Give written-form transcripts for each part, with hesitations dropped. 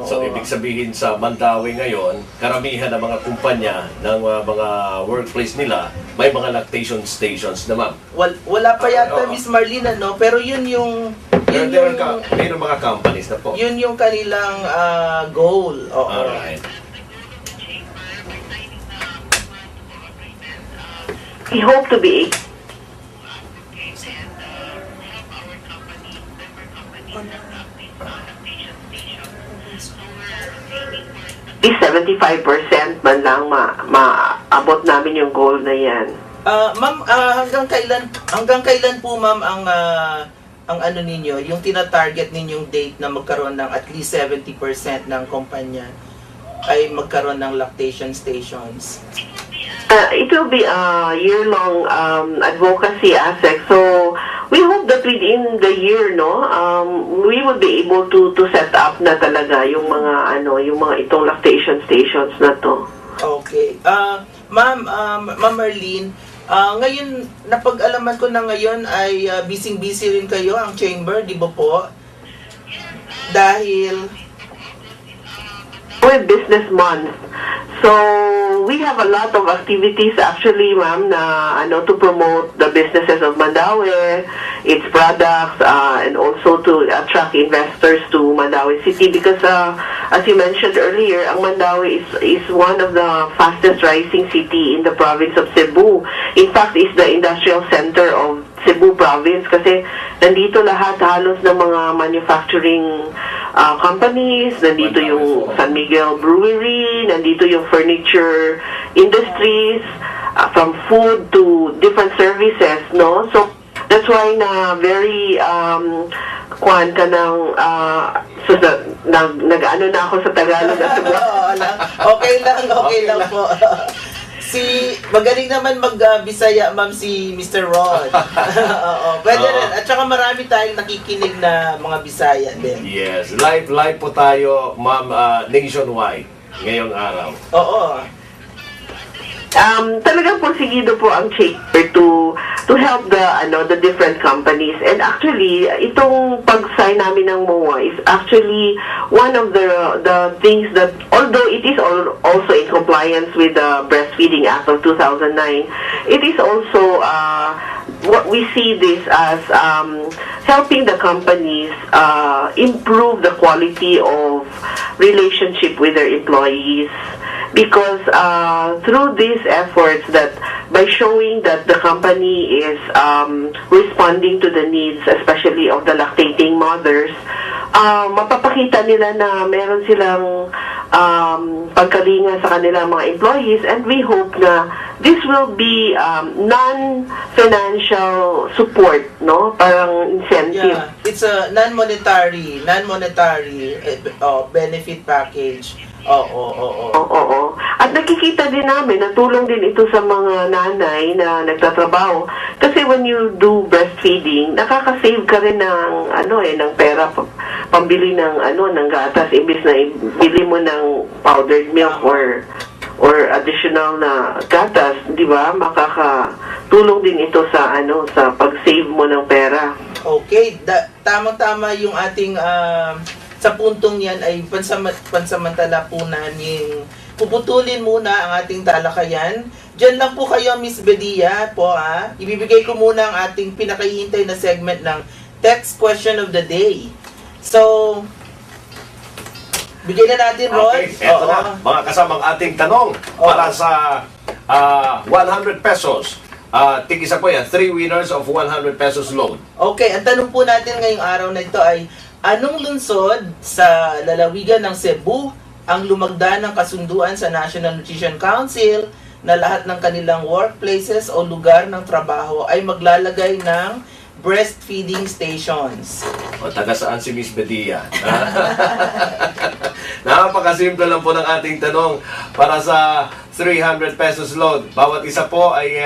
So, ibig sabihin sa Mandawi ngayon, karamihan ng mga kumpanya ng mga workplace nila, may mga lactation stations na, ma'am. Wala pa yata, Oo. Miss Marlene, no? Pero yun yung... Mayroong mga companies na po. Yun yung kanilang goal. Oo. Alright. We hope to be is 75% man lang maabot namin yung goal na yan. Ma'am, hanggang kailan po, ma'am, ang ano ninyo, yung tina-target ninyong date na magkaroon ng at least 70% ng kumpanya ay magkaroon ng lactation stations? It will be a year-long advocacy aspect. So we hope that within the year, no, we will be able to set up na talaga yung mga itong lactation stations na to. Okay. Ma'am Marlene, ngayon napag-alaman ko na ngayon ay busy-busy rin kayo ang chamber, di ba po? Dahil with business month. So we have a lot of activities actually, ma'am, na to promote the businesses of Mandawi, its products, and also to attract investors to Mandawi City because as you mentioned earlier, ang Mandawi is one of the fastest rising city in the province of Cebu. In fact, is the industrial center of Cebu province kasi nandito lahat halos ng mga manufacturing companies, nandito yung San Miguel Brewery, nandito yung furniture industries, from food to different services, no? So that's why na very kuan ka ng nag-ano na ako sa Tagalog at okay lang po. Magaling naman mag-Bisaya, ma'am, si Mr. Rod. Oo, pwede rin. At saka marami tayong nakikinig na mga Bisaya din. Yes, live po tayo, ma'am, nationwide ngayong araw. Oo. Talagang porsigido po ang chamber to help the different companies. And actually, itong pag-sign namin ng MOA is actually one of the things that, although it is also in compliance with the Breastfeeding Act of 2009, it is also what we see this as helping the companies improve the quality of relationship with their employees. Because through these efforts, that by showing that the company is responding to the needs, especially of the lactating mothers, mapapakita nila na meron silang pagkalinga sa kanilang mga employees, and we hope na this will be non-financial support, no? Parang incentive. Yeah, it's a non-monetary benefit package. Oo. At nakikita din namin, natulong din ito sa mga nanay na nagtatrabaho. Kasi when you do breastfeeding, nakaka-save ka rin ng ng pera pambili ng gatas imbis na ibili mo ng powdered milk or additional na gatas, di ba? Makakatulong din ito sa sa pag-save mo ng pera. Okay, tama-tama yung ating sa puntong yan ay pansamantala po namin puputulin muna ang ating talakayan. Diyan lang po kayo, Miss Bedia po Ibibigay ko muna ang ating pinakahihintay na segment ng Text Question of the Day. So, bigyan na natin, Rod. Okay, eto na, mga kasamang ating tanong para sa 100 pesos. Tig-isa po yan, 3 winners of 100 pesos load. Okay, ang tanong po natin ngayong araw na ito ay, anong lungsod sa lalawigan ng Cebu ang lumagda ng kasunduan sa National Nutrition Council na lahat ng kanilang workplaces o lugar ng trabaho ay maglalagay ng breastfeeding stations? O, taga saan si Miss Bedia? Napakasimple lang po ng ating tanong para sa 300 pesos load. Bawat isa po ay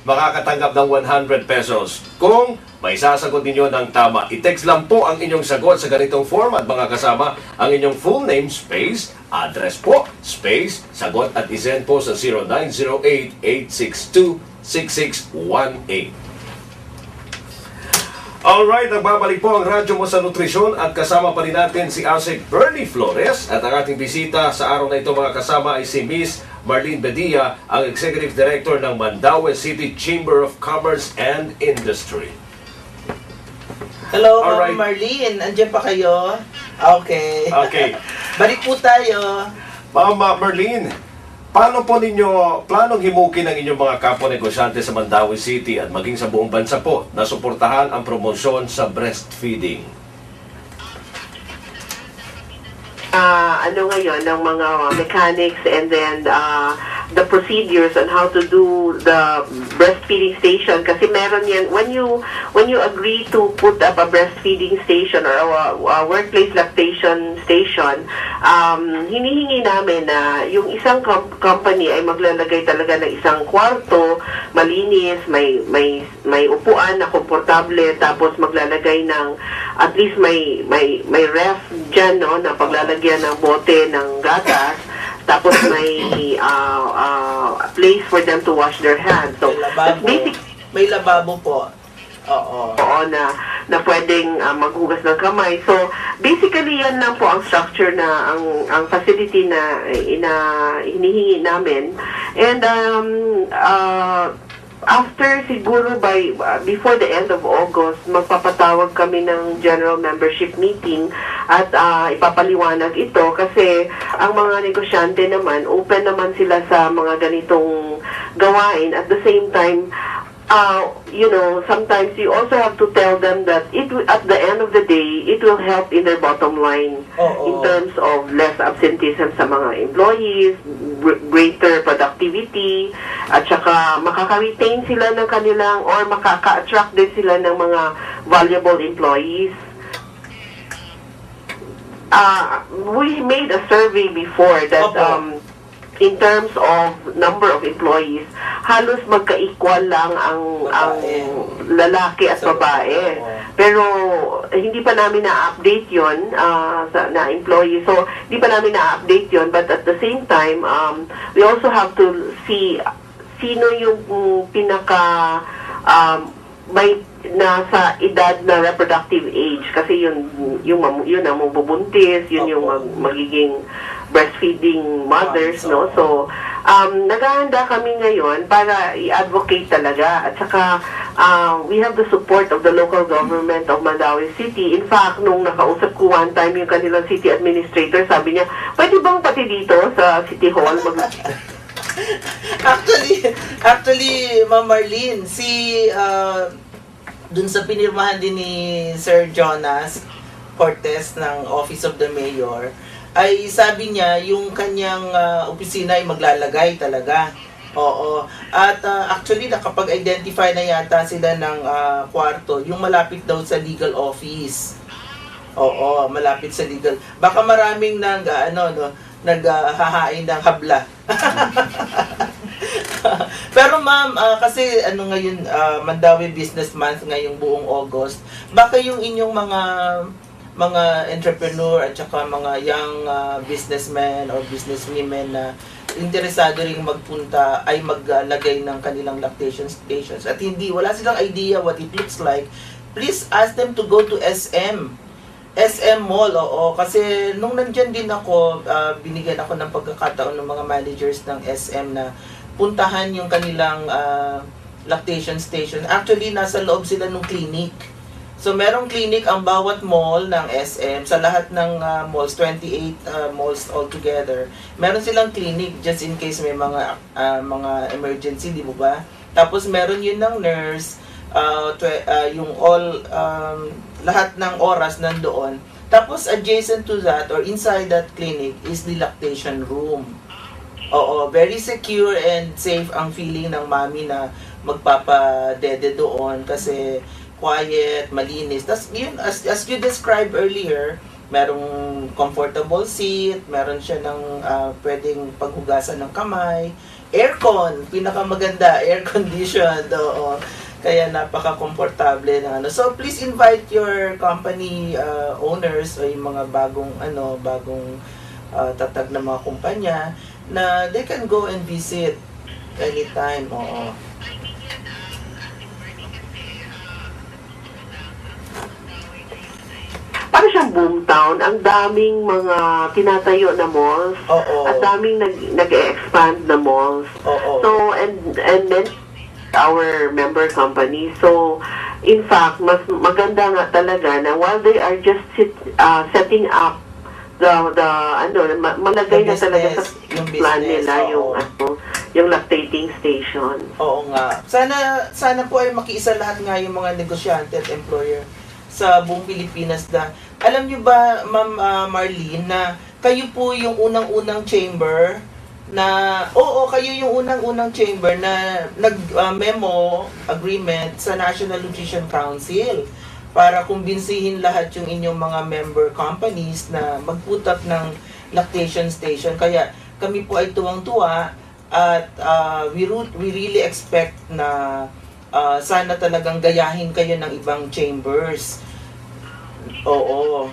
makakatanggap ng 100 pesos. Kung may sasagot ninyo ng tama, i-text lang po ang inyong sagot sa ganitong format, mga kasama, ang inyong full name, space, address po, space, sagot at isend po sa 0908-862-6618. Alright, nagbabalik po ang radyo mo sa nutrisyon at kasama pa rin natin si Asik Bernie Flores at ang ating bisita sa araw na ito mga kasama ay si Miss Marlene Bedia, ang Executive Director ng Mandaue City Chamber of Commerce and Industry. Hello, Alright. Ma'am Marlene. Andiyan pa kayo? Okay. Okay. Balik po tayo. Ma'am Marlene, paano po ninyo planong himukin ang inyong mga kapwa negosyante sa Mandaue City at maging sa buong bansa po na suportahan ang promosyon sa breastfeeding? Ano ngayon, ng mga mechanics and then the procedures on how to do the breastfeeding station, kasi meron yan when you agree to put up a breastfeeding station or a workplace lactation station, hinihingi namin na yung isang company ay maglalagay talaga ng isang kwarto malinis, may upuan na komportable, tapos maglalagay ng at least may ref dyan, no, na paglalagyan ng bote ng gatas, tapos may place for them to wash their hands. So, that's basic. May lababo po. Oo. Oo, na pwedeng maghugas ng kamay. So, basically, yan lang po ang structure na, ang facility na hinihingi namin. And, after siguro before the end of August, magpapatawag kami ng general membership meeting at ipapaliwanag ito kasi ang mga negosyante naman, open naman sila sa mga ganitong gawain. At the same time, sometimes you also have to tell them that at the end of the day, it will help in their bottom line in terms of less absenteeism sa mga employees, greater productivity, at saka makaka-retain sila ng kanilang or makaka-attract din sila ng mga valuable employees. We made a survey before that in terms of number of employees, halos magka-equal lang ang lalaki at babae. Pero hindi pa namin na-update yon na employee. So, hindi pa namin na-update yon. But at the same time, we also have to see sino yung pinaka may nasa edad na reproductive age. Kasi yun ang mabubuntis, yun yung magiging breastfeeding mothers, no? So, naghahanda kami ngayon para i-advocate talaga. At saka, we have the support of the local government of Mandaue City. In fact, nung nakausap ko one time yung kanilang city administrator, sabi niya, pwede bang pati dito sa City Hall Actually, Ma'am Marlene, dun sa pinirmahan din ni Sir Jonas Cortez ng Office of the Mayor, ay sabi niya yung kanyang opisina ay maglalagay talaga. Oo. At actually nakapag-identify na yata sila ng kwarto, yung malapit daw sa legal office. Oo, malapit sa legal. Baka maraming naghahain ng habla. Pero ma'am, kasi ngayon Mandaue Business Month ngayong buong August, baka yung inyong mga entrepreneur at saka mga young businessmen or businesswomen na interesado ring magpunta ay maglagay ng kanilang lactation stations at wala silang idea what it looks like, please ask them to go to SM Mall. Oo, kasi nung nandyan din ako, binigyan ako ng pagkakataon ng mga managers ng SM na puntahan yung kanilang lactation station. Actually, nasa loob sila ng clinic. So, merong clinic ang bawat mall ng SM. Sa lahat ng malls, 28 malls altogether, meron silang clinic just in case may mga emergency, di ba? Tapos, meron yun ng nurse, yung lahat ng oras nandoon. Tapos, adjacent to that or inside that clinic is the lactation room. Oo, very secure and safe ang feeling ng mami na magpapadede doon kasi quiet, malinis. Tas yun, as you described earlier, merong comfortable seat, meron siya ng pwedeng paghugasan ng kamay, aircon, pinakamaganda, air conditioned, oo. Kaya napaka-komportable na So please invite your company owners o yung mga bagong tatag na mga kumpanya na they can go and visit anytime. Oo. para siyang boomtown. Ang daming mga tinatayo na malls. Oo. At daming nag-expand na malls. Oo. So, and then our member company. So, in fact, mas maganda nga talaga na while they are just setting up malagay na talaga sa yung plan business, nila oo. yung lactating station. Oo nga. Sana po ay makiisa lahat nga yung mga negosyante at employer sa buong Pilipinas na alam niyo ba, Ma'am Marlene, na kayo po yung unang-unang chamber na kayo yung unang-unang chamber na nag-memo agreement sa National Nutrition Council para kumbinsihin lahat yung inyong mga member companies na mag-put up ng lactation station. Kaya kami po ay tuwang-tuwa at we really expect na sana talagang gayahin kayo ng ibang chambers. Oo.